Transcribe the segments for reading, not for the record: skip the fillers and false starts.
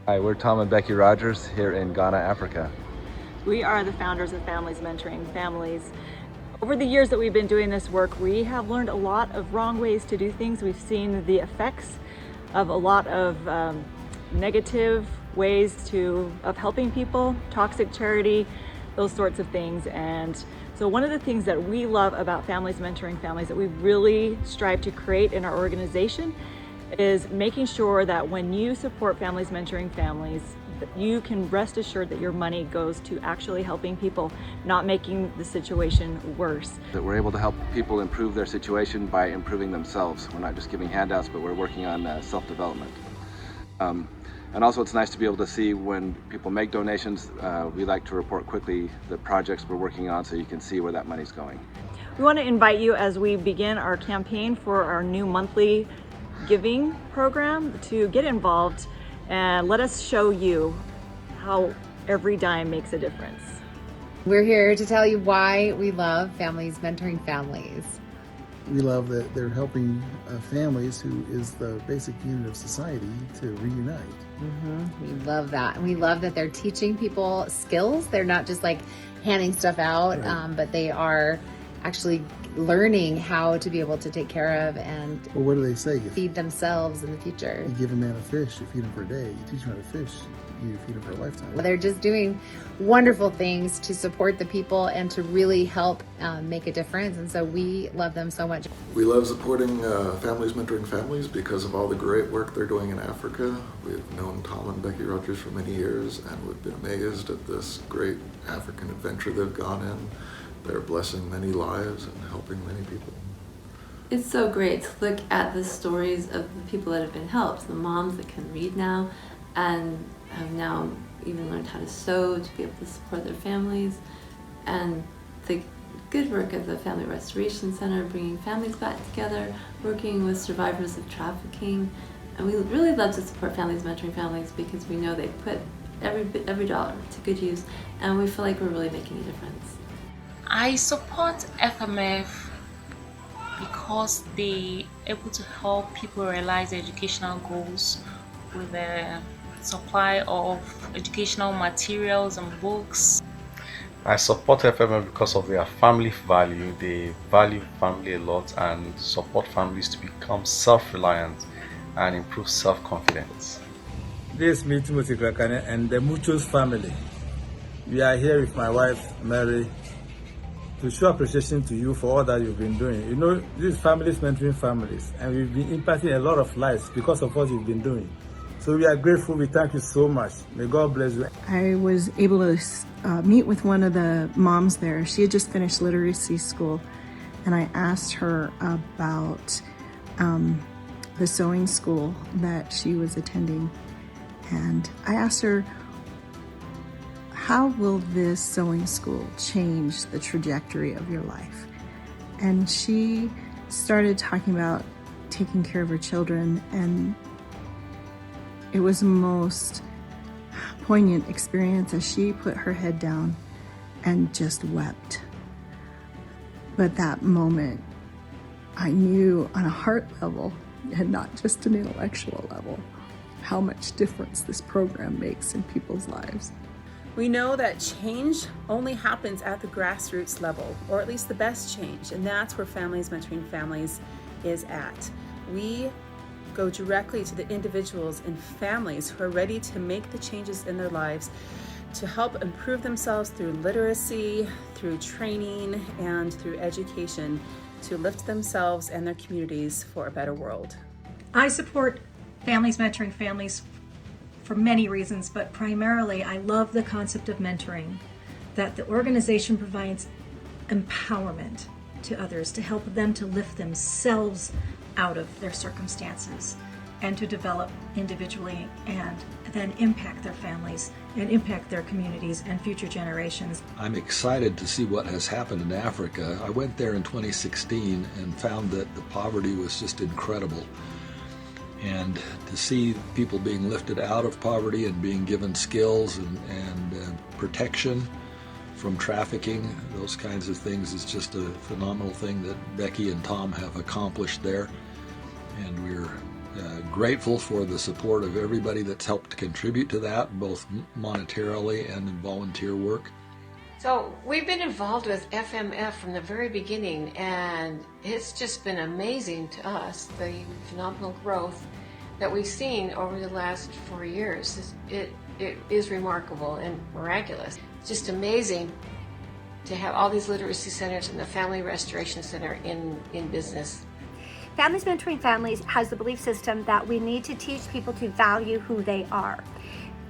Hi, we're Tom and Becky Rogers here in Ghana, Africa. We are the founders of Families Mentoring Families. Over the years that we've been doing this work, we have learned a lot of wrong ways to do things. We've seen the effects of a lot of negative ways of helping people, toxic charity, those sorts of things. And so one of the things that we love about Families Mentoring Families that we really strive to create in our organization is making sure that when you support Families Mentoring Families, you can rest assured that your money goes to actually helping people, not making the situation worse. That we're able to help people improve their situation by improving themselves. We're not just giving handouts, but we're working on self-development. And also it's nice to be able to see when people make donations. We like to report quickly the projects we're working on so you can see where that money's going. We want to invite you as we begin our campaign for our new monthly giving program to get involved and let us show you how every dime makes a difference. We're here to tell you why we love Families Mentoring Families. We love that they're helping families, who is the basic unit of society, to reunite. We love that. And we love that they're teaching people skills. They're not just like handing stuff out, Right. But they are actually learning how to be able to take care of and Well, what do they say? feed themselves in the future. You give a man a fish, you feed him for a day. You teach him how to fish, you feed him for a lifetime. They're just doing wonderful things to support the people and to really help make a difference. And so we love them so much. We love supporting Families Mentoring Families because of all the great work they're doing in Africa. We've known Tom and Becky Rogers for many years, and we've been amazed at this great African adventure they've gone in. They're blessing many lives and helping many people. It's so great to look at the stories of the people that have been helped, the moms that can read now and have now even learned how to sew to be able to support their families, and the good work of the Family Restoration Center, bringing families back together, working with survivors of trafficking. And we really love to support Families Mentoring Families because we know they put every dollar to good use, and we feel like we're really making a difference. I support FMF because they able to help people realize their educational goals with the supply of educational materials and books. I support FMF because of their family value. They value family a lot and support families to become self-reliant and improve self-confidence. This is me, Timothy Krakane, and the Muchos family. We are here with my wife, Mary, to show appreciation to you for all that you've been doing. You know, this is Families Mentoring Families, and we've been impacting a lot of lives because of what you've been doing. So we are grateful. We thank you so much. May God bless you. I was able to meet with one of the moms there. She had just finished literacy school, and I asked her about the sewing school that she was attending. And I asked her, how will this sewing school change the trajectory of your life? And she started talking about taking care of her children, and it was the most poignant experience as she put her head down and just wept. But that moment, I knew on a heart level and not just an intellectual level how much difference this program makes in people's lives. We know that change only happens at the grassroots level, or at least the best change, and that's where Families Mentoring Families is at. We go directly to the individuals and families who are ready to make the changes in their lives to help improve themselves through literacy, through training, and through education to lift themselves and their communities for a better world. I support Families Mentoring Families for many reasons, but primarily I love the concept of mentoring, that the organization provides empowerment to others to help them to lift themselves out of their circumstances and to develop individually and then impact their families and impact their communities and future generations. I'm excited to see what has happened in Africa. I went there in 2016 and found that the poverty was just incredible. And to see people being lifted out of poverty and being given skills and protection from trafficking, those kinds of things, is just a phenomenal thing that Becky and Tom have accomplished there. And we're grateful for the support of everybody that's helped contribute to that, both monetarily and in volunteer work. So we've been involved with FMF from the very beginning, and it's just been amazing to us, the phenomenal growth that we've seen over the last 4 years. It is remarkable and miraculous. It's just amazing to have all these literacy centers and the Family Restoration Center in business. Families Mentoring Families has the belief system that we need to teach people to value who they are.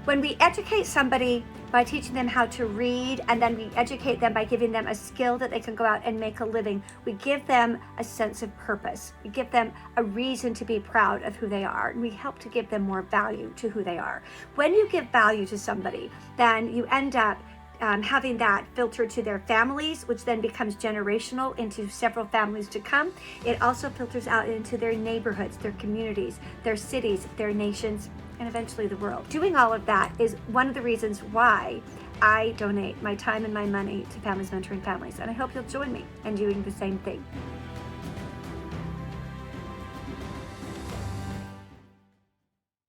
When we educate somebody by teaching them how to read, and then we educate them by giving them a skill that they can go out and make a living, we give them a sense of purpose. We give them a reason to be proud of who they are, and we help to give them more value to who they are. When you give value to somebody, then you end up having that filter to their families, which then becomes generational into several families to come. It also filters out into their neighborhoods, their communities, their cities, their nations, and eventually the world. Doing all of that is one of the reasons why I donate my time and my money to Families Mentoring Families, and I hope you'll join me in doing the same thing.